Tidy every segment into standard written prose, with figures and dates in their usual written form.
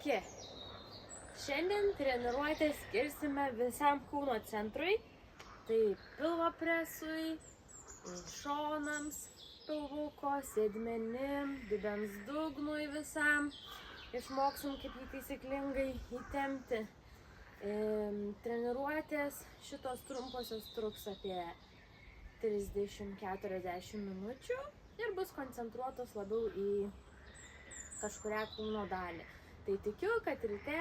Sveiki! Šiandien treniruotę skirsime visam kūno centrui, tai pilvo presui, šonams, pilvuko, sėdmenim, dubens dugnui visam. Išmoksim, kaip jį taisyklingai įtempti. Treniruotės šitos trumposios truks apie 30-40 minučių ir bus koncentruotos labiau į kažkurią kūno dalį. Tai tikiu, kad ryte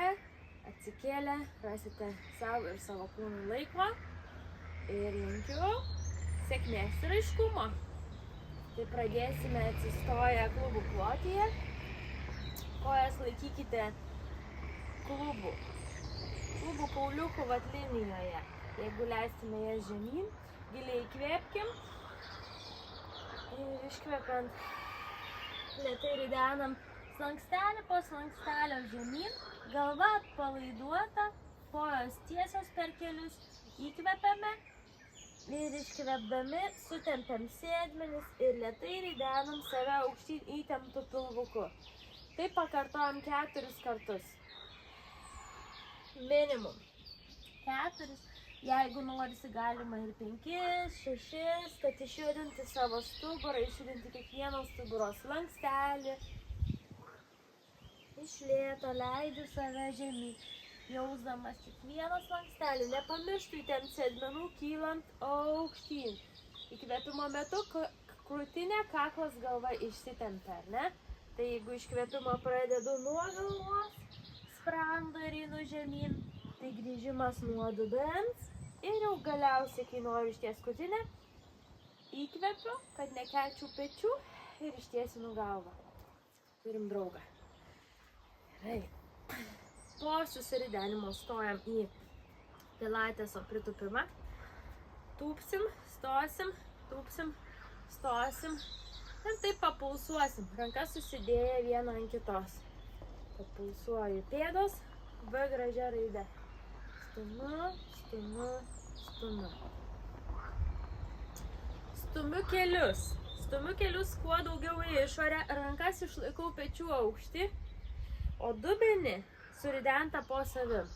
atsikėlę rasite savo ir savo kūnų laiko ir linkiu sėkmės ir aiškumo. Tai pradėsime atsistoję klubų plotyje. Kojas laikykite klubų kauliukų linijoje. Jeigu leisime jas žemyn, giliai įkvėpkim ir iškvepiant lėtai ridenam slankstelį po slankstelio žemyn, galva atpalaiduota, kojos tiesios per kelius, įkvepiame ir iškvėpdami sutempiam sėdmenis ir lėtai ridenam save aukštyn įtemptu pilvuku. Taip pakartojam 4 kartus. Minimum 4, jeigu norisi galima ir 5, 6, kad išjudinti savo stuburą, išjudinti kiekvieną stuburo slankstelį. Iš lėto leidžiu save žemyn, jausdamas kiekvieną slankstelį. Nepamirštu įtempti sėdmenų kylant aukštyn. Įkvėpimo metu krūtinė, kaklas, galva išsitempia, ar ne? Tai jeigu iškvėpimo pradedu nuo galvos, sprandą ir einu žemyn, tai grįžimas nuo dubens ir jau galiausiai, kai noriu išties krūtinę, įkvepiu, kad nekelčiau pečių ir ištiesinu galvą. Turim draugą. Gerai. Po susiridenimo stojam į pilateso pritūpimą. Tūpsim, stosim, tūpsim, stosim. Ir taip papulsuosim, rankas susidėję vieną ant kitos. Papulsuoju pėdos, V gražia raide. Stumiu, stumiu, stumiu. Stumiu kelius. Stumiu kelius kuo daugiau į išorę, rankas išlaikau pečių aukštį, o dubenį suridentą po savim.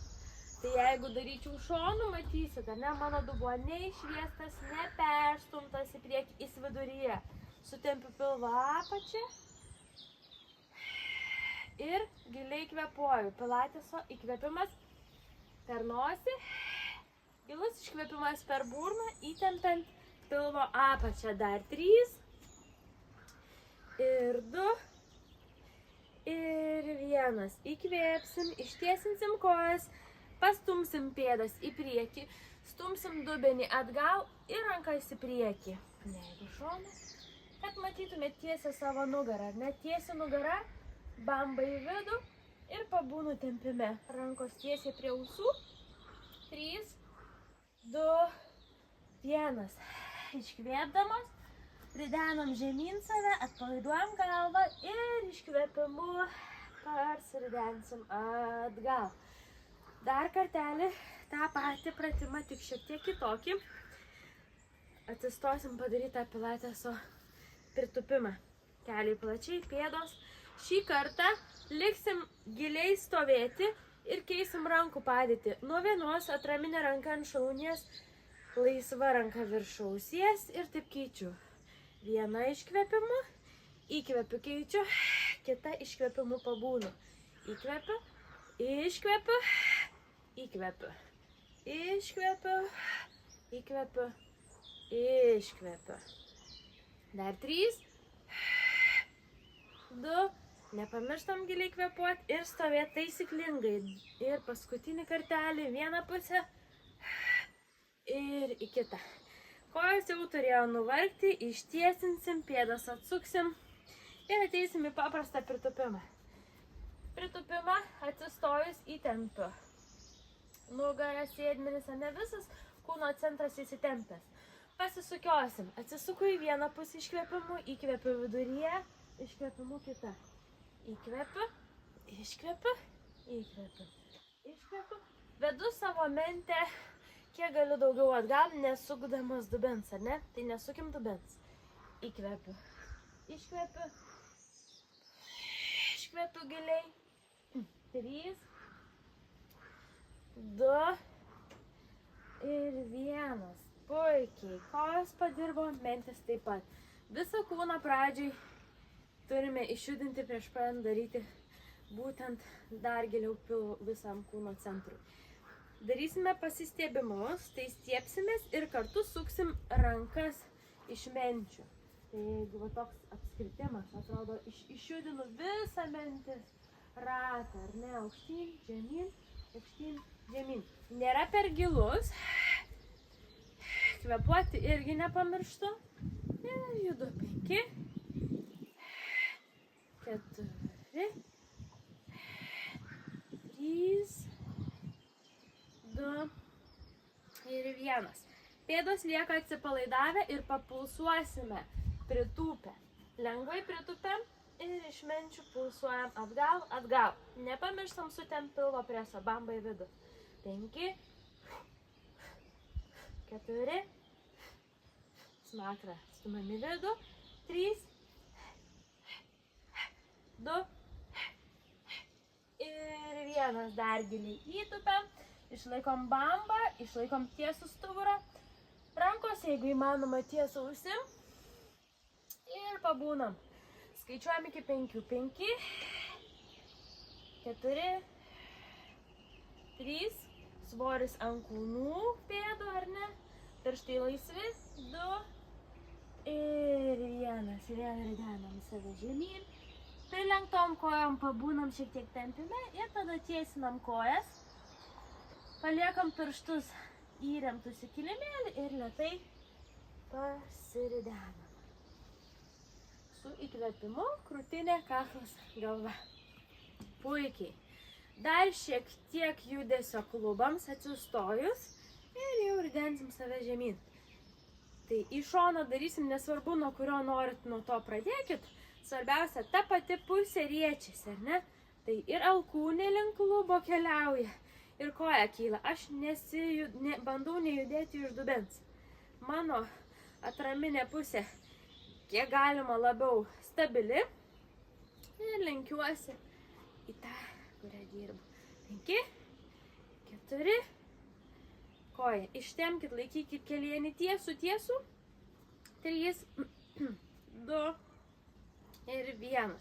Tai jeigu daryčiau šonu, matysite, ne, mano dubuo neišviestas, neperstumtas į priekį, jis viduryje. Sutempiu pilvą apačią ir giliai kvėpuoju. Pilateso įkvėpimas per nosį, gilus iškvėpimas per burną, įtempiant pilvo apačią. Dar 3 ir 2 ir 1. Įkvėpsim, ištiesinsim kojas, pastumsim pėdas į priekį, stumsim dubenį atgal ir rankas į priekį. Neigu šoną. Kad matytumėt tiesią savo nugarą, ar ne? Tiesią nugarą, bamba į vidų ir pabūnu tempime. Rankos tiesiai prie ausų. 3, 2, 1. Iškvėpdamos, ridenam žemyn save, atpalaiduojam galvą ir iškvėpimu parsiridensim atgal. Dar kartelį tą patį pratimą, tik šiek tiek kitokį. Atsistosim padarytą pilateso pritūpimą. Keliai plačiai, pėdos. Šį kartą liksim giliai stovėti ir keisim rankų padėtį. Nuo vienos atraminė ranka ant šlaunies, laisva ranka virš ausies ir taip keičiu. Viena iškvėpimu, įkvepiu, keičiu, kita iškvėpimu pabūnu. Įkvepiu, iškvepiu, įkvepiu, iškvepiu, įkvepiu, iškvepiu. Dar 3, 2, nepamirštam giliai kvėpuoti ir stovėti taisyklingai. Ir paskutinį kartelį, vieną pusę ir į kitą. Kojas jau turėjo nuvargti, ištiesinsim, pėdas atsuksim ir ateisim į paprastą pritūpimą. Pritūpimą atsistojus įtempiu. Nugarą, sėdmenis, ne visas kūno centras įsitempęs. Pasisukiosim. Atsisuku į vieną pusę iškvėpimu, įkvėpiu viduryje, iškvėpimu kitą. Įkvėpiu, iškvėpiu, įkvėpiu, iškvėpiu. Vedu savo mentę, kiek galiu daugiau atgal, nesukdamas dubens, ar ne? Tai nesukim dubens. Įkvėpiu, iškvėpiu, iškvėpiu giliai, 3, 2 ir 1. Puikiai. Kojos padirbo, mentis taip pat. Visą kūną pradžiai turime išjudinti prieš pradedant daryti būtent dar giliau visam kūno centrui. Darysime pasistiebimus, tai stiepsimės ir kartu suksim rankas iš menčių. Tai jeigu va toks apskritimas, atrodo, išjudinu visą mentis ratą, ar ne, aukštyn, žemyn. Nėra per gilus, kvėpuoti irgi nepamirštu. Ir judu 5, 4, 3, 2 ir 1. Pėdos lieka atsipalaidavę ir papulsuosime pritūpę. Lengvai pritūpėm ir iš menčių pulsuojam atgal. Nepamirštam sutempt pilvo preso, bamba į vidų. 5, 4, smakrą stumam į vidų. 3, 2 ir 1. Dar giliai įtūpiam. Išlaikom bambą, išlaikom tiesų stuburą. Rankos, jeigu įmanoma, tiesų ausim. Ir pabūnam. Skaičiuojam iki 5. 5, 4, 3. Svoris ant kūnų pėdų, ar ne? Pirštai laisvi. 2 ir 1. Vėl ridenam save žemyn. Prilenktom kojom pabūnam šiek tiek tempime ir tada tiesinam kojas. Paliekam pirštus įremtus į kilimėlį ir lėtai pasiridenam. Su įkvėpimu krūtinė, kaklas, galva. Puikiai. Dar šiek tiek judesio klubams atsistojus ir jau ridensim save žemyn. Tai į šoną darysim, nesvarbu, nuo kurio norit, nuo to pradėkit. Svarbiausia, ta pati pusė riečiasi, ar ne? Tai ir alkūnė link klubo keliauja. Ir koja kyla. Aš bandau nejudėti iš dubens. Mano atraminė pusė kiek galima labiau stabili. Ir lenkiuosi į tą, kurią dirbu. 5, 4. Koja. Ištempkit, laikykit kelienį tiesų. 3, 2 ir 1.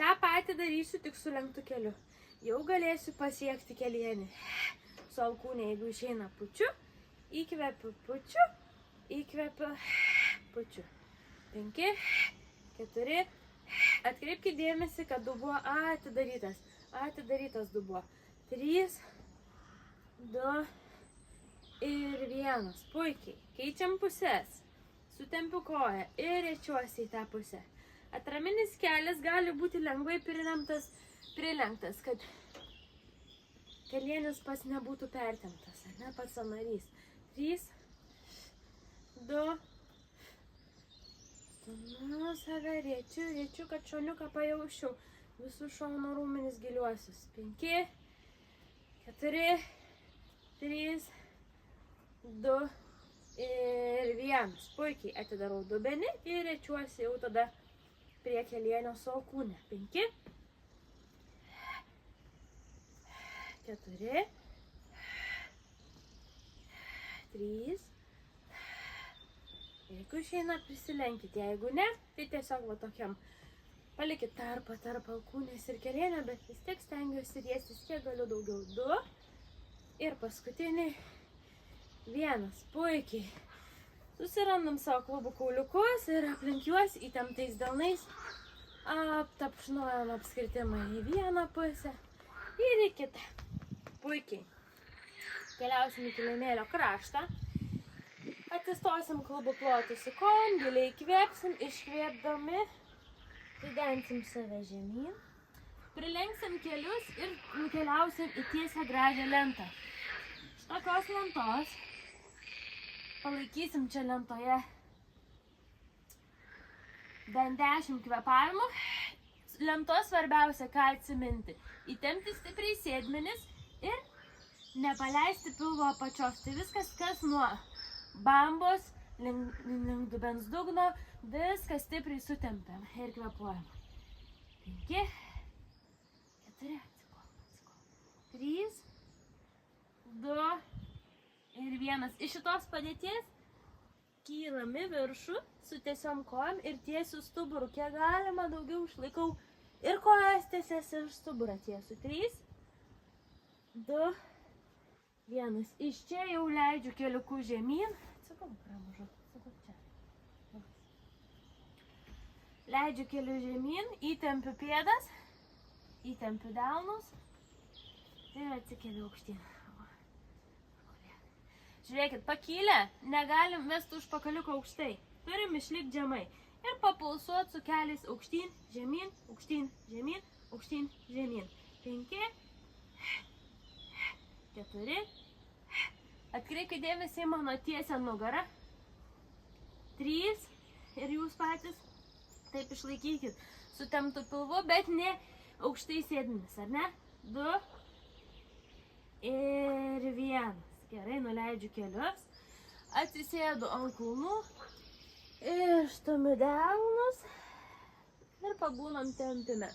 Ta patį darysiu tik su lenktu keliu. Jau galėsiu pasiekti kelienį. Su alkūnė, jeigu išeina pučiu, įkvepiu pučiu, įkvepiu pučiu. 5, 4. Atkreipkite dėmesį, kad dubuo atidarytas. Atidarytas dubuo. 3, 2 ir 1. Puikiai. Keičiam pusės. Sutempiu koją ir rečiuosi į tą pusę. Atraminis kelias gali būti lengvai prilenktas, kad kelienis pats nebūtų pertemptas, ar ne, pats sąnarys. 3, 2, stumiu save, riečiu, kad šoniuką pajausčiau, visus šono raumenis giliuosius. 5, 4, 3, 2 ir 1. Puikiai atidarau dubenį ir riečiuosi jau tada prie kelienio su alkūne. 5, 4, 3. Jeigu išeina, prisilenkit. Jeigu ne, tai tiesiog va tokiam palikit tarp alkūnės ir kelienio, bet vis tiek stengiuosi riestis kiek galiu daugiau. 2 ir paskutinį 1. Puikiai. Susirandam savo klubų kauliukus ir aplink juos įtemptais delnais aptapšnojam apskritimą į vieną pusę ir į kitą. Puikiai. Keliausim į kilimėlio kraštą. Atsistosim klubų plotus į kojom, giliai įkvėpsim, iškvėpdami, ridensim save žemyn. Prilenksim kelius ir nukeliausim į tiesią gražią lentą. Iš tokios lentos palaikysim čia lentoje bent 10 kvėpavimų. Lentos svarbiausia, ką atsiminti. Įtempti stipriai sėdmenis ir nepaleisti pilvo apačios. Tai viskas, kas nuo bambos, link dubens dugno, viskas stipriai sutempiam ir kvėpuojam. 5, 4, atsikol. vienas. Iš šitos padėties kylam į viršų su tiesiom kojom ir tiesiu stuburu. Kiek galima daugiau išlaikau ir kojas tiesias ir stuburą tiesiu. 3, 2, 1. Iš čia jau leidžiu keliuku žemyn. Sakau, pramažu. Sakau, čia. Leidžiu keliu žemyn, įtempiu pėdas, įtempiu delnus ir atsikeliu aukštyn. Žiūrėkit, pakylę, negalim mesti užpakaliuko aukštai. Turim išlikti žemai. Ir papulsuoti su keliais aukštyn, žemyn, aukštyn, žemyn, aukštyn, žemyn. 5, 4. Atkreipkite dėmesį į mano tiesią nugarą. 3. Ir jūs patys taip išlaikykit su temptu pilvu, bet ne aukštai sėdimis, ar ne? 2 ir 1. Gerai, nuleidžiu kelius, atsisėdu ant kulnų, išstumiu delnus ir pabūnam tempime.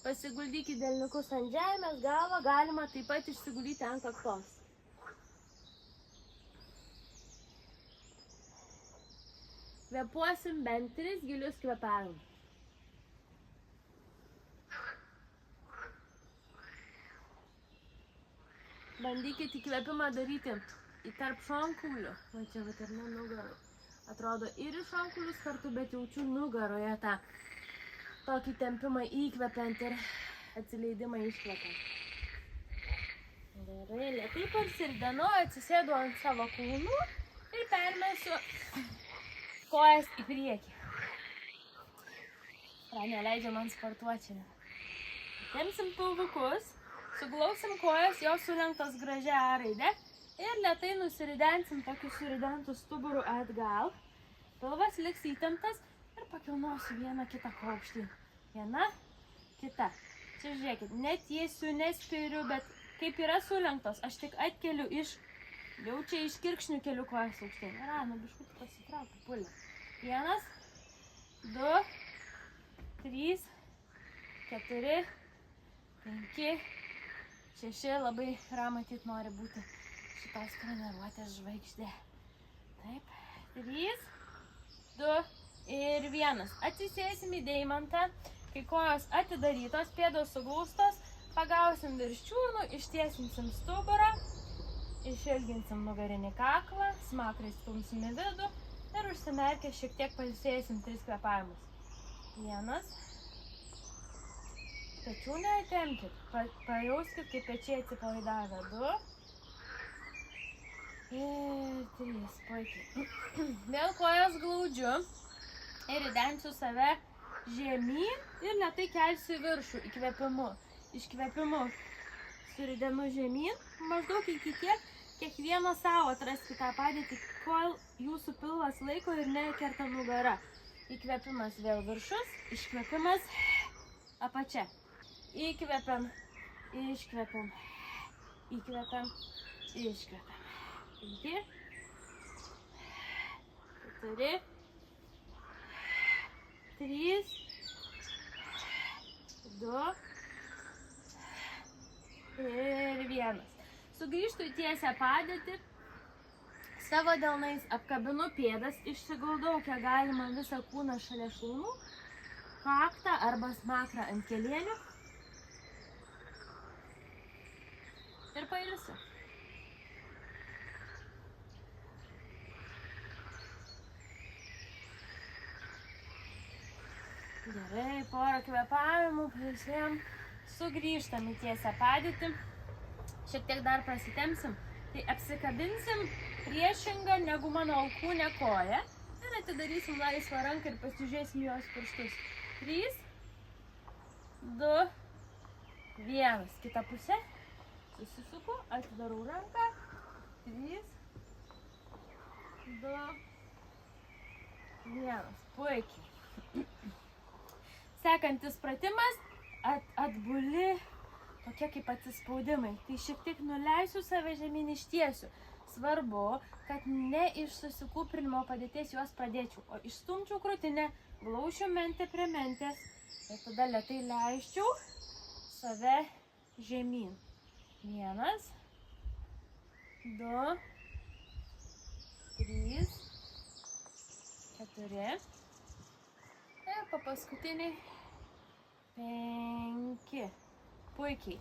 Pasiguldykit delniukus ant žemės, galvą galima taip pat išsiguldyti ant kaktos. Kvėpuosim bent 3 gilius kvėpavimus. Bandykit įkvėpimą daryti į tarp šonkaulių. Va čia vat ir ne nugarų. Atrodo ir iš šonkaulius kartu, bet jaučiu nugaroje tą tokį tempimą įkvepiant ir atsileidimą iškvepiant. Gerai, lėtai parsirdenu, atsisėdu ant savo kulnų ir permesiu kojas į priekį. Neleidžia man sportuoti šiandien. Tempsim pilvukus. Suglausim kojas, jos sulenktos gražia A raide ir lėtai nusiridensim tokiu suridentų stuburu atgal. Pilvas liks įtemptas ir pakilnosiu vieną kitą aukštyn. Viena, kita. Čia žiūrėkit, netiesiu, nespiriu, bet kaip yra sulenktos, aš tik atkeliu iš, jau čia iš kirkšnių keliu kojas aukštyn. Nu biškutį pasitraukiu, pulę. 1, 2, 3, 4, 5, 6, labai matyt nori būti šitos treniruotės žvaigždė. Taip, 3, 2 ir 1. Atsisėsim į deimantą, kai kojos atidarytos, pėdos suglaustos, pagausim virš čiurnų, ištiesinsim stuburą, išilginsim nugarinį kaklą, smakrais stumsim į vidų ir užsimerkę šiek tiek pailsėsim 3 kvėpavimus. 1. Pečių neįtempkit, pajauskit, kaip pečiai atsipalaidavę. 2 ir 3, puikiai. Vėl kojas glaudžiu ir įdemsiu save žemyn ir lėtai kelsiu į viršų įkvėpimu. Iškvėpimu suridenu žemyn, maždaug iki tiek, kiekvieno savo atraskite tą padėtį, kol jūsų pilvas laiko ir nekerta nugara. Įkvėpimas vėl viršus, iškvėpimas apačia. Įkvepiam, iškvepiam, įkvepiam, iškvepiam. 5, 4, 3, 2 ir 1. Sugrįžtu į tiesią padėtį, savo delnais apkabinu pėdas, išsiguldau, kiek galima visą kūną šalia šlaunų, kaktą arba smakrą ant kelienių ir pailsiu. Gerai, porą kvėpavimų, pailsėjom, sugrįžtam į tiesią padėtį, šiek tiek dar prasitempsim, tai apsikabinsim priešingą negu mano alkūnė koją ir atidarysim laisvą ranką ir pasižiūrėsim jos pirštus. 3, 2, 1. Kita pusė. Susisuku, atidarau ranką. 3, 2, 1. Puikiai. Sekantis pratimas atbuli tokie kaip atsispaudimai. Tai šiek tiek nuleisiu save žemyn, ištiesiu. Svarbu, kad ne iš susikūprinimo padėties juos pradėčiau, o išstumčiau krūtinę, glaušiu mentę prie mentės ir tada lėtai leisčiau save žemyn. 1, 2 3, 4. Ir paskutiniai 5. Puikiai.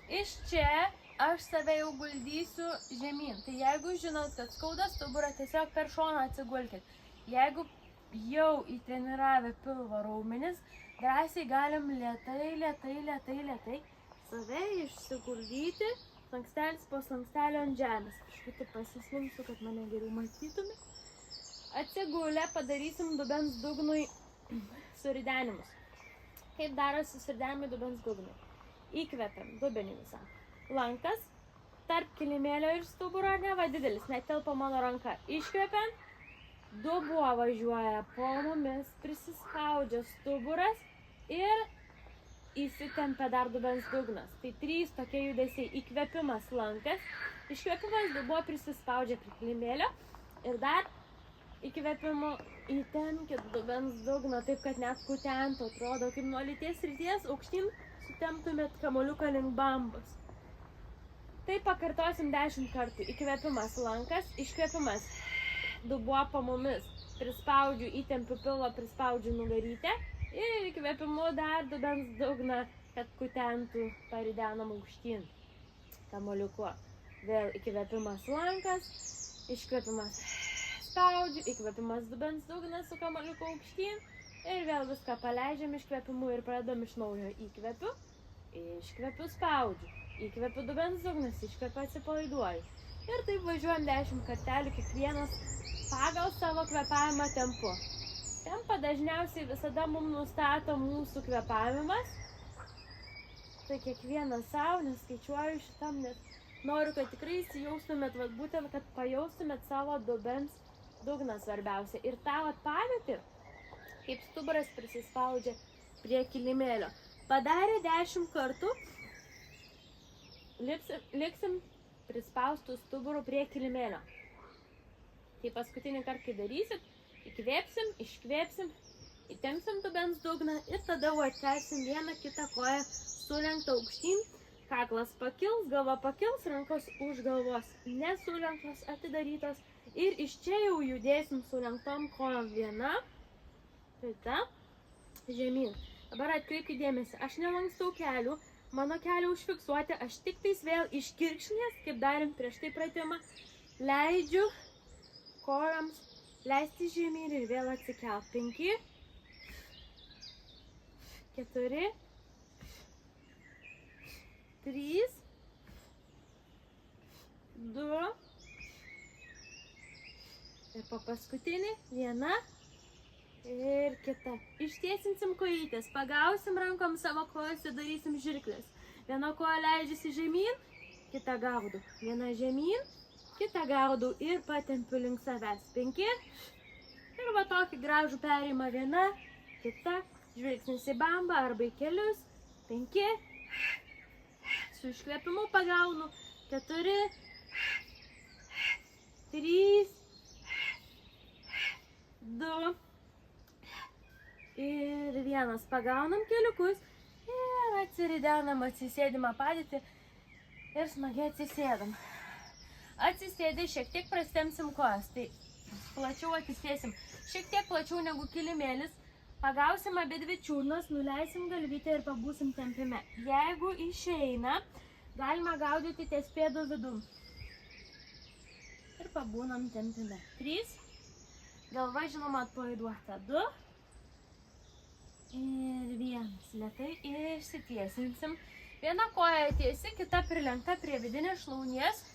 Iš čia aš save jau guldysiu žemyn. Tai jeigu žinot, kad skauda stuburą, tiesiog per šoną atsigulkit. Jeigu jau įtreniravę pilvo raumenis, drąsiai galim lėtai save išsiguldyti, slankstelis po slankstelio ant žemės. Kažkaip pasislinksiu, kad mane geriau matytumė. Atsigulę padarysim dubens dugnui suridenimus. Kaip darosi suridenimu dubens dugnui? Įkvepiam dubenį visą. Lankas tarp kilimėlio ir stuburo, neva didelis, netelpa mano ranka. Iškvepiant, dubuo važiuoja po mumis, prisispaudžia stuburas ir įsitempia dar dubens dugnas. Tai 3 tokie judesiai. Įkvepimas lankas, iškvepimas dubuo prisispaudžia prie kilimėlio ir dar įkvepimu įtempkit dubens dugną, taip kad net kutentų, atrodo kaip nuo lyties srities aukštyn sutemptumėt kamuoliuką link bambos. Tai pakartosim 10 kartų. Įkvepimas lankas, iškvepimas dubuo po mumis, prispaudžiu, įtempiu pilvą, prispaudžiu nugarytę ir įkvepimu dar dubens dugną, kad kutentų, paridenam aukštyn kamuoliuku. Vėl įkvepimas lankas, iškvepimas spaudžiu, įkvepimas dubens dugnas su kamuoliuku aukštyn ir vėl viską paleidžiam iškvepimu ir pradedam iš naujo. Įkvepiu, iškvepiu, spaudžiu, įkvepiu dubens dugnas, iškvepiu, atsipalaiduoju. Ir taip važiuojam 10 kartelių, kiekvienas pagal savo kvėpavimą tempu. Tempą dažniausiai visada mums nustato mūsų kvėpavimas. Tai kiekvienas savo, neskaičiuoju šitam, nes noriu, kad tikrai įsijaustumėt, būtent, kad pajaustumėt savo dubens dugną svarbiausia. Ir tą padėtį, kaip stuburas prisispaudžia prie kilimėlio. Padarė 10 kartų, liksim prispaustų stuburų prie kilimėlio. Tai paskutinį kartą, kai darysit, įkvėpsim, iškvėpsim, įtempsim dubens dugną ir tada atkelsim vieną kitą koją sulenktą aukštyn, kaklas pakils, galva pakils, rankos už galvos nesulenktos, atidarytos ir iš čia jau judėsim sulenktom kojom viena, kita, žemyn. Dabar atkreipkite dėmesį, aš nelankstau kelių, mano kelią užfiksuoti, aš tik tais vėl iš kirkšnės, kaip darėm prieš tai pratimą, leidžiu kojoms leisti žemyn ir vėl atsikelt. 5, 4, 3, 2 ir po paskutinį, viena ir kita. Ištiesinsim kojytės, pagausim rankom savo kojas ir darysim žirklės. Viena koja leidžiasi žemyn, kita gaudau. Viena žemyn, kita gaudau ir patempiu link savęs. 5 ir va tokį gražų perėjimą. Viena, kita, žvilgsnis į bambą arba į kelius. 5, su iškvėpimu pagaunu. 4, 3, 2 ir 1. Pagaunam keliukus ir atsiridenam, atsisėdimą padėtį ir smagiai atsisėdam. Atsisėdė, šiek tiek prastemsim kojas, tai plačiau atsisėsim, šiek tiek plačiau negu kilimėlis. Pagausim abi dvi čiurnas, nuleisim galvytę ir pabūsim tempime. Jeigu išeina, galima gaudyti ties pėdų vidum. Ir pabūnam tempime. 3. Galva, žinoma, atpalaiduota. 2. Ir 1. Lėtai išsitiesinsim. Viena koja tiesi, kita prilenkta prie vidinės šlaunies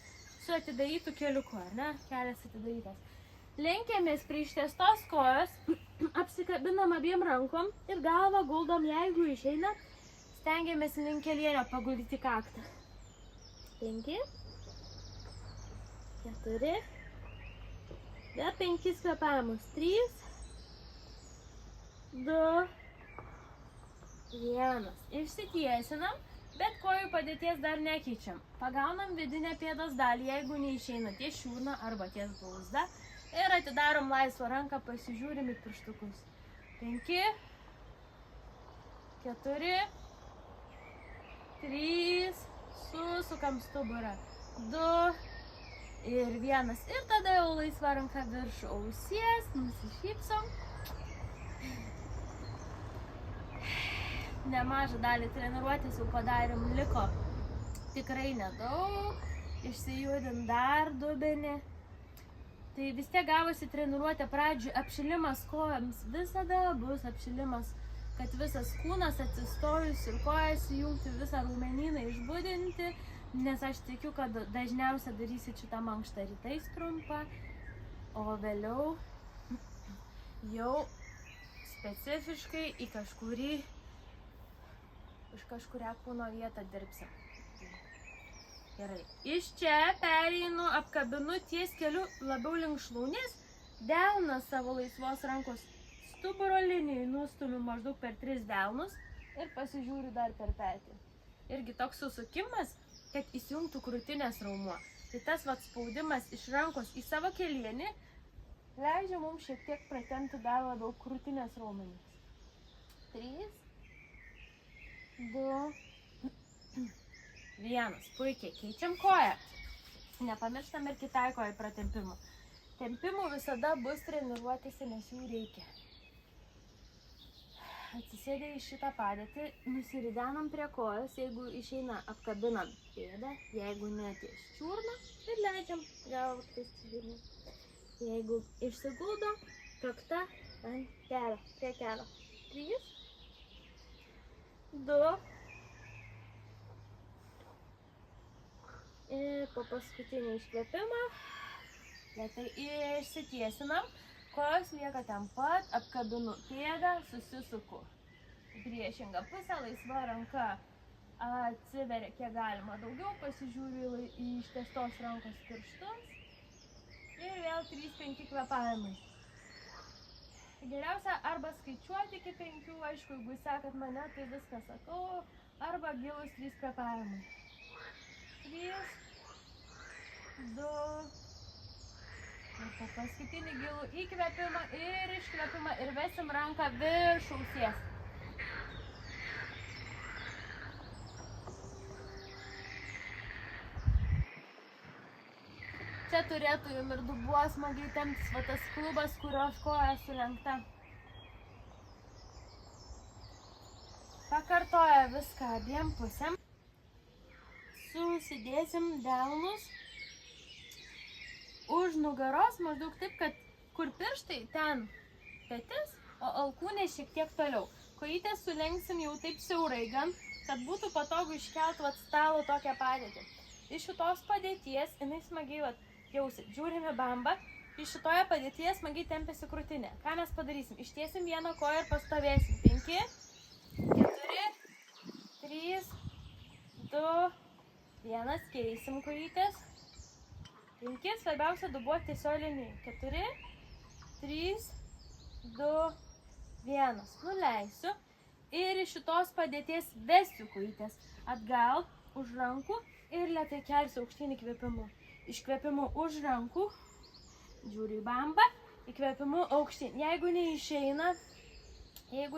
su atidarytų keliuku, ar ne? Kelias atidarytas. Lenkiamės prie ištiestos kojos, apsikabinam abiem rankom ir galvą guldom, jeigu išeina, stengiamės link kelienio paguldyti kaktą. 5, 4, dar 5 kvėpavimus. 3, 2, 1. Išsitiesinam, bet kojų padėties dar nekeičiam. Pagaunam vidinę pėdos dalį, jeigu neišeina ties šiurną arba ties blauzdą. Ir atidarom laisvą ranką, pasižiūrim į pirštukus. 5, 4, 3, susukam stuburą. 2, Ir vienas. Ir tada jau laisva ranka virš ausies, nusišypsom. Nemažą dalį treniruotės jau padarėm, liko tikrai nedaug. Išsijudint dar dubenį. Tai vis tiek gavosi treniruotė pradžių. Apšilimas kojams visada bus apšilimas, kad visas kūnas atsistojus ir kojas įjungti, visą raumenyną išbudinti, nes aš tikiu, kad dažniausiai darysit šitą mankštą rytais trumpą, o vėliau jau specifiškai į kažkurią kūno vietą dirbsim. Gerai. Iš čia pereinu, apkabinu ties keliu labiau link šlaunies, delną savo laisvos rankos stuburo linijai nustumiu maždaug per 3 delnus ir pasižiūriu dar per petį. Irgi toks susukimas, kad įsijungtų krūtinės raumuo. Tai tas spaudimas iš rankos į savo kelienį leidžia mums šiek tiek pratempti dar labiau krūtinės raumenis. 3, 2, 1. Puikiai. Keičiam koją. Nepamirštam ir kitai kojai pratempimų. Tempimų visada bus treniruotėse, nes jų reikia. Atsisėdę į šitą padėtį, nusiridenam prie kojos, jeigu išeina apkabinam pėdą, jeigu ne ties čiurną ir leidžiam galvą ties čiurną. Jeigu išsiguldo, kakta ant kelio, prie kelio. 3, 2, ir po paskutinį iškvėpimą lėtai išsitiesinam, kojos lieka ten pat, apkabinu pėdą, susisuku į priešingą pusę, laisva ranka atsiveria kiek galima daugiau, pasižiūriu į ištiestos rankos pirštus ir vėl 3-5 kvėpavimai. Geriausia arba skaičiuoti iki 5, aišku, jeigu sekat mane, tai viską sakau, arba gilus 3 kvėpavimai. 3, 2, ir po paskutinį gilų įkvėpimą ir iškvėpimą ir vesim ranką virš ausies. Čia turėtų jums ir dubuo smagiai temptis, va tas klubas, kurios koja sulenkta. Pakartoja viską abiem pusėm. Susidėsim delnus už nugaros, maždaug taip, kad kur pirštai, ten petis, o alkūnė šiek tiek toliau. Kojytės sulenksim jau taip siaurai gan, kad būtų patogu iškelti stalo tokią padėtį. Iš šitos padėties, jinai smagiai jausit, žiūrime bambą, iš šitoje padėtyje smagiai tempiasi krūtinė. Ką mes padarysim? Ištiesim vieną koją ir pastovėsim. 5, 4, 3, 2, 1, keisim kojytės. 5, svarbiausia dubuo tiesiog linijai. 4, 3, 2, 1. Nuleisiu ir iš šitos padėties vesiu kojytės atgal už rankų ir lėtai kelsiu aukštyn įkvėpimu. Iškvėpimu už rankų, žiūriu į bambą, įkvėpimu aukštyn. Jeigu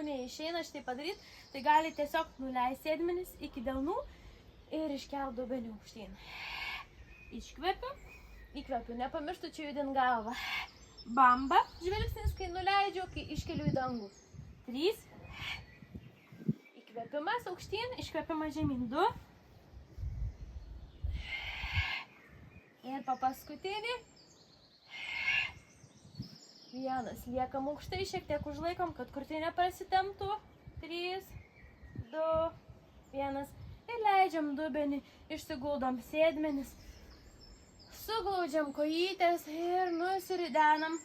neišeina šitai padaryti, tai gali tiesiog nuleisti sėdmenis iki delnų ir iškelti dubenį aukštyn. Iškvėpiu, įkvėpiu, nepamirštu čia judint galvą. Bamba, žvilgsnis, kai nuleidžiu, kai iškeliu į dangų. 3, įkvėpimas aukštyn, iškvėpimas žemyn. 2, ir po paskutinį. 1, liekam aukštai, šiek tiek užlaikom, kad krūtinė prasitemptų. 3, 2, 1 ir leidžiam dubenį, išsiguldom sėdmenis, suglaudžiam kojytės ir nusiridenam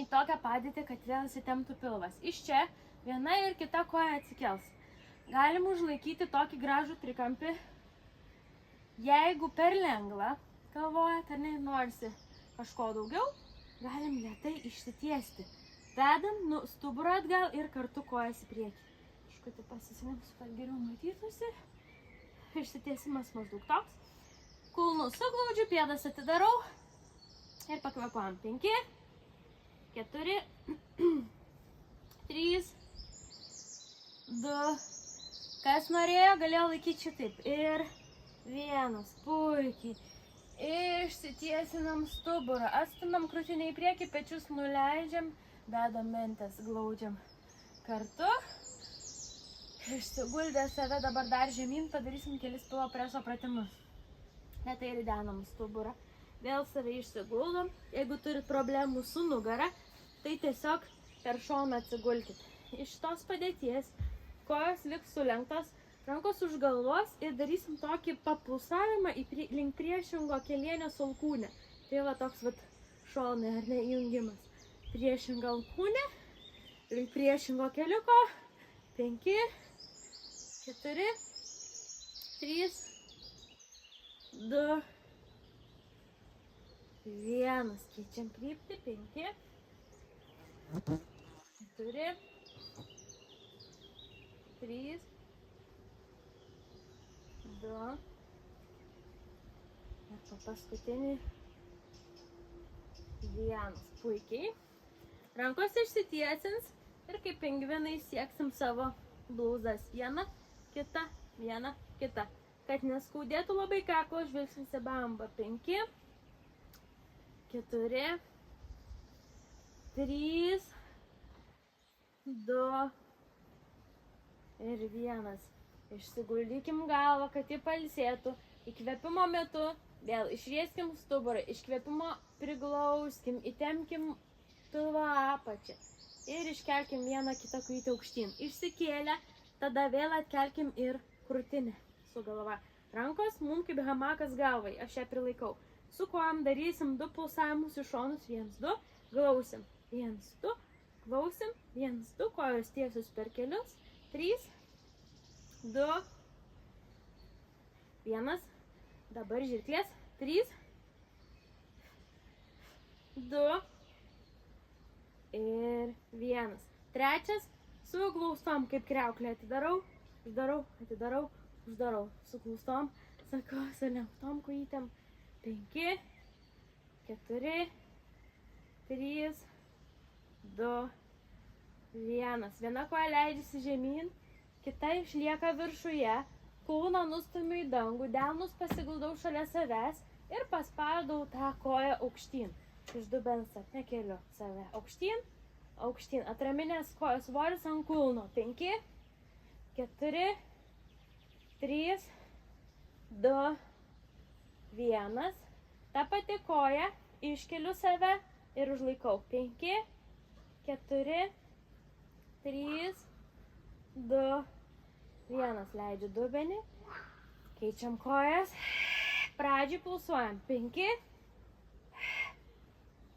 į tokią padėtį, kad vėl įsitemptų pilvas. Iš čia viena ir kita koja atsikels. Galim užlaikyti tokį gražų trikampį, jeigu per lengva galvojat, ar ne, norisi kažko daugiau, galim lėtai išsitiesti. Vedam stuburą atgal ir kartu kojas į priekį. Kažkutį pasislinksiu, kad geriau matytųsi. Išsitiesimas maždaug toks. Kulnus suglaudžiu, pėdas atidarau ir pakvėpuojam. 5, 4, 3, 2. Kas norėjo, galėjo laikyti šitaip. Ir 1, puikiai. Išsitiesinam stuburą, atstumam krūtinę į priekį, pečius nuleidžiam, bedam mentas, glaudžiam kartu. Išsiguldę save dabar dar žemyn, padarysim kelis pilo preso pratimus. Netai ridenam stuburą. Vėl save išsiguldom. Jeigu turit problemų su nugara, tai tiesiog per šoną atsigulkit. Iš tos padėties kojos liks sulenktos, rankos už galvos ir darysim tokį papulsavimą link priešingo kelienio alkūnę. Tai va toks va šonai ar ne įjungimas. Priešinga alkūnė, link priešingo keliuko. 5, 4, 3, 2, 1. Keičiam kryptį. 5, 4, 3, 2. Ir po paskutinį 1. Puikiai. Rankos išsitiesins ir kaip pingvinai sieksim savo blūzas. Viena, kita, viena, kita. Kad neskaudėtų labai kaklo, žvilgsnis į bambą. 5, 4, 3, 2 ir 1. Išsiguldykim galvą, kad ji pailsėtų. Įkvėpimo metu vėl išrieskim stuburą. Iškvėpimo priglauskim, įtempkim pilvo apačią. Ir iškelkim vieną kitą kojytę aukštyn. Išsikėlę, tada vėl atkelkim ir krūtinę su galva. Rankos mum kaip hamakas galvai, aš ją prilaikau. Su kojom darysim 2 pulsavimus iš šonus, 1, 2, glausim, 1, 2, glausim, 1, 2, kojos tiesius per kelius, 3, 2, 1, dabar žirklės, 3, 2 ir 1. Trečias, su glaustom kaip kriauklė, atidarau, uždarau, atidarau, uždarau, su glaustom, sakau, su lenktom kojytėm, 5, 4, 3, 2, 1. Viena koja leidžiasi žemyn, kita išlieka viršuje, kūną nustumiu į dangų, delnus pasiguldau šalia savęs ir paspaudau tą koją aukštyn. Iš dubens nekeliu save aukštyn, aukštyn. Atraminės kojos svoris ant kulno. 5, 4, 3, 2, 1. Ta pati koja, iškeliu save ir užlaikau. 5, 4, 3, 2, 1. Leidžiu dubenį. Keičiam kojas. Pradžiai pulsuojam. 5,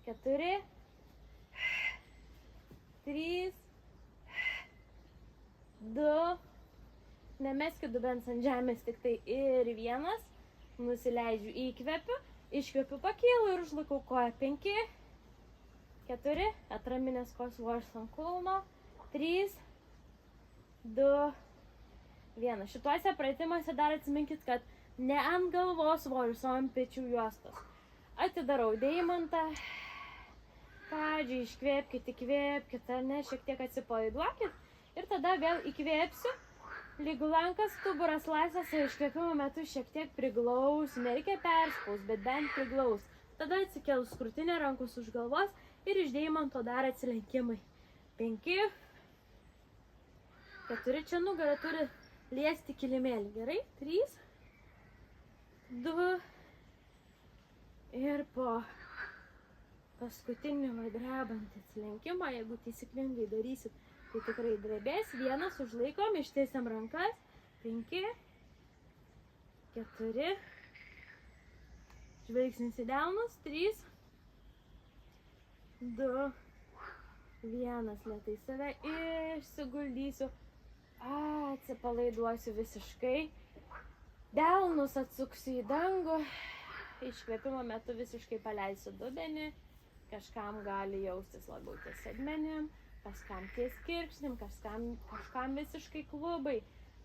4, 3, 2. Nemeskit dubens ant žemės, tik tai ir 1. Nusileidžiu, įkvepiu, iškvepiu, pakylu ir užlaikau koją. 5, 4, atraminės kojos svoris ant kulno. 3, 2, 1. Šituose pratimuose dar atsiminkit, kad ne ant galvos svoris, o ant pečių juostos. Atidarau deimantą. Pradžiai iškvėpkit, įkvėpkit, ar ne, šiek tiek atsipalaiduokit. Ir tada vėl įkvėpsiu. Lygu lankas, stuburas laisvas, ir iškvėpimo metu šiek tiek priglaus. Nereikia perspaus, bet bent priglaus. Tada atsikels krūtinė, rankos už galvos ir iš deimanto dar atsilenkimai. 5, 4, čia nugarą turi liesti kilimėlį. Gerai? 3, 2 ir po paskutinį drebantį atsilenkimą, jeigu taisyklingai darysit, tai tikrai drebės. 1, užlaikom, ištiesiam rankas. 5, 4, žvilgsnis į delnus. 3, 2, 1, lėtai save išsiguldysiu. Atsipalaiduosiu visiškai. Delnus atsuksiu į dangų. Iškvėpimo metu visiškai paleisiu dubenį. Kažkam gali jaustis labiau ties sėdmenim, kažkam ties kirkšnim, kažkam visiškai klubai.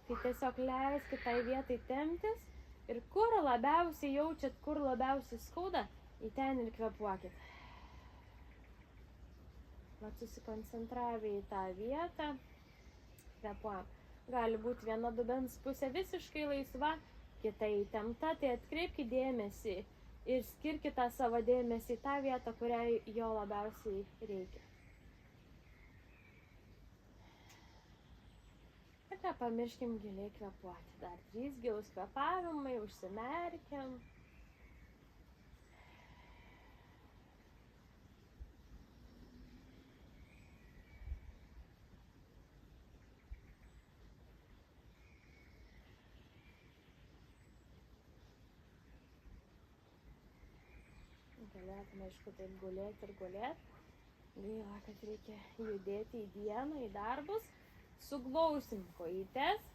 Tai tiesiog leiskit tai vietai temptis ir kur labiausiai jaučiat, kur labiausiai skauda, į ten ir kvėpuokit. Vat susikoncentravę į tą vietą, kvėpuojam. Gali būti viena dubens pusė visiškai laisva, kita įtempta, tai atkreipkite dėmesį ir skirkite savo dėmesį į tą vietą, kuriai jo labiausiai reikia. Ir nepamirškim giliai kvėpuoti. Dar 3 gilūs kvėpavimai, užsimerkiam. Galėtume, aišku, taip gulėti ir gulėti. Gaila, kad reikia judėti į dieną, į darbus. Suglausim kojytes.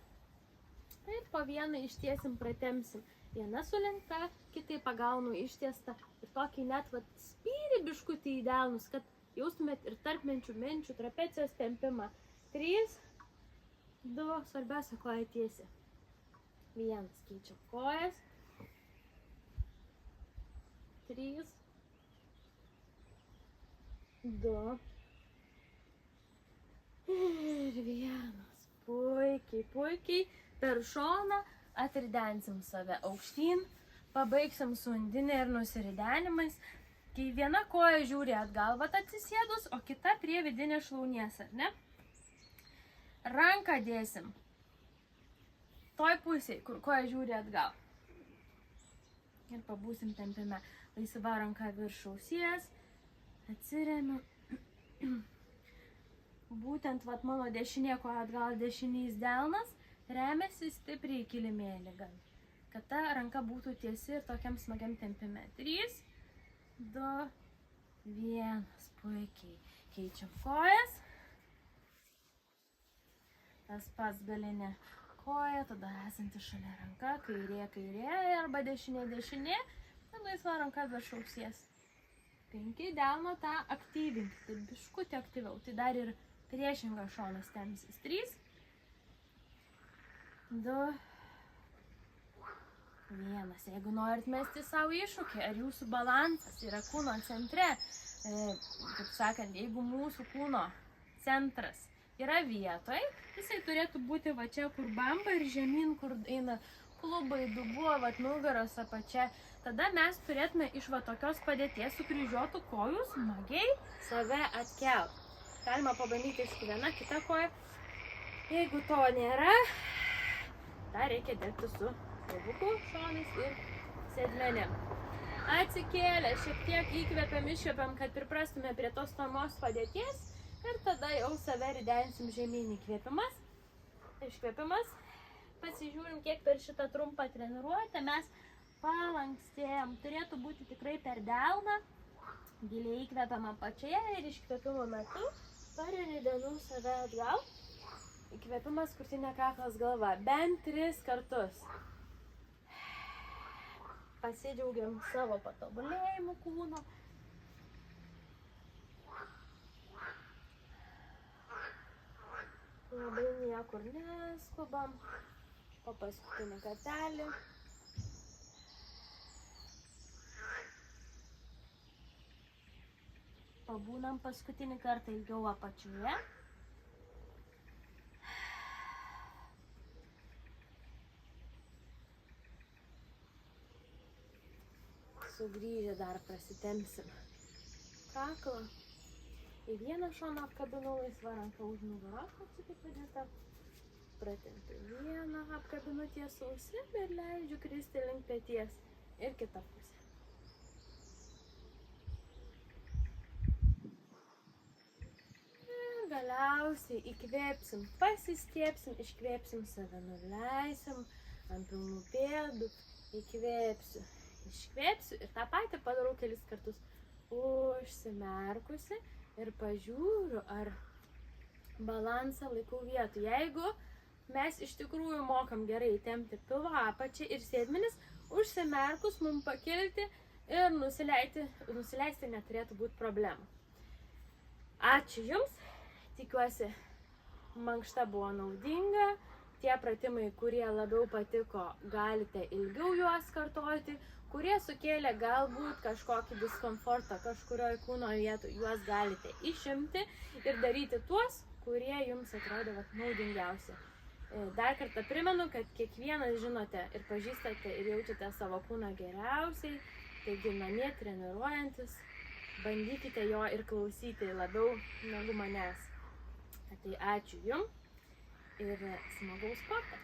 Ir po vieną ištiesim, pratempsim. Viena sulenkta, kitai pagaunu ištiestą. Ir tokį net spyrį biškutį į delnus, kad jaustumėt ir tarp menčių, trapecijos tempimą. 3, 2, svarbiausia koja tiesi. 1, keičiam kojas. 3, 2 ir 1. Puikiai. Per šoną atridensim save aukštyn, pabaigsim su undinė ir nusiridenimais. Kai viena koja žiūri atgal, atsisėdus, o kita prie vidinės šlaunies, ar ne? Ranką dėsim toj pusėj, kur koja žiūri atgal. Ir pabūsim tempime. Laisva ranka virš ausies. Atsiremiu. Būtent mano dešinė koja atgal, dešinys delnas remiasi stipriai į kilimėlį gan. Kad ta ranka būtų tiesi ir tokiam smagiam tempime. 3, 2, 1. Puikiai. Keičiam kojas. Tas pats galinė koja, tada esanti šalia ranka, kairė arba dešinė. Ir laisva ranka virš ausies. 5, delno tą aktyvinkite, biškutį aktyviau. Tai dar ir priešingas šonas tempsis. 3, 2, 1. Jeigu norit mesti savo iššūkį, ar jūsų balansas yra kūno centre, kaip sakant, jeigu mūsų kūno centras yra vietoj, jisai turėtų būti va čia, kur bamba ir žemyn, kur eina klubai, dubuo, nugaros apačia. Tada mes turėtume iš tokios padėties sukryžiuotų kojų smagiai save atkelti. Galima pabandyti iš viena kita koja. Jeigu to nėra, dar reikia dirbti su pilvuku, šonais ir sėdmenim. Atsikėlę, šiek tiek įkvepiam, iškvepiam, kad priprastume prie tos normos padėties ir tada jau save ridensim žemyn. Įkvėpimas, iškvėpimas. Pasižiūrim, kiek per šitą trumpą treniruotę mes palankstėjom. Turėtų būti tikrai per delną. Giliai įkvepiam apačioje ir iškvėpimo metu paridenu save atgal. Įkvėpimas krūtinė, kaklas, galva. Bent 3 kartus. Pasidžiaugiam savo patobulėjimu kūno. Labai niekur neskubam. Po paskutinį kartelį. Pabūnam paskutinį kartą ilgiau apačioje. Sugrįžę dar prasitempsim kaklą. Į vieną šoną apkabinu, laisva ranka už nugaros, kaip padėta. Pratempiu vieną, apkabinu ties ausim ir leidžiu kristi link peties. Ir kita pusė. Galiausiai įkvėpsim, pasistiepsim, iškvėpsim save, nuleisim ant pilnų pėdų, įkvėpsiu, iškvėpsiu ir tą patį padarau kelis kartus užsimerkusi ir pažiūriu, ar balansą laikau vietoj. Jeigu mes iš tikrųjų mokam gerai įtempti pilvo apačią ir sėdmenis, užsimerkus mums pakilti ir nusileisti neturėtų būti problemų. Ačiū Jums! Tikiuosi, mankšta buvo naudinga. Tie pratimai, kurie labiau patiko, galite ilgiau juos kartoti. Kurie sukėlė galbūt kažkokį diskomfortą kažkurioje kūno vietoje, juos galite išimti ir daryti tuos, kurie jums atrodo naudingiausi. Dar kartą primenu, kad kiekvienas žinote ir pažįstate ir jaučiate savo kūną geriausiai. Taigi namie treniruojantis, bandykite jo ir klausyti labiau negu manęs. Tai ačiū Jums ir smagaus sporto.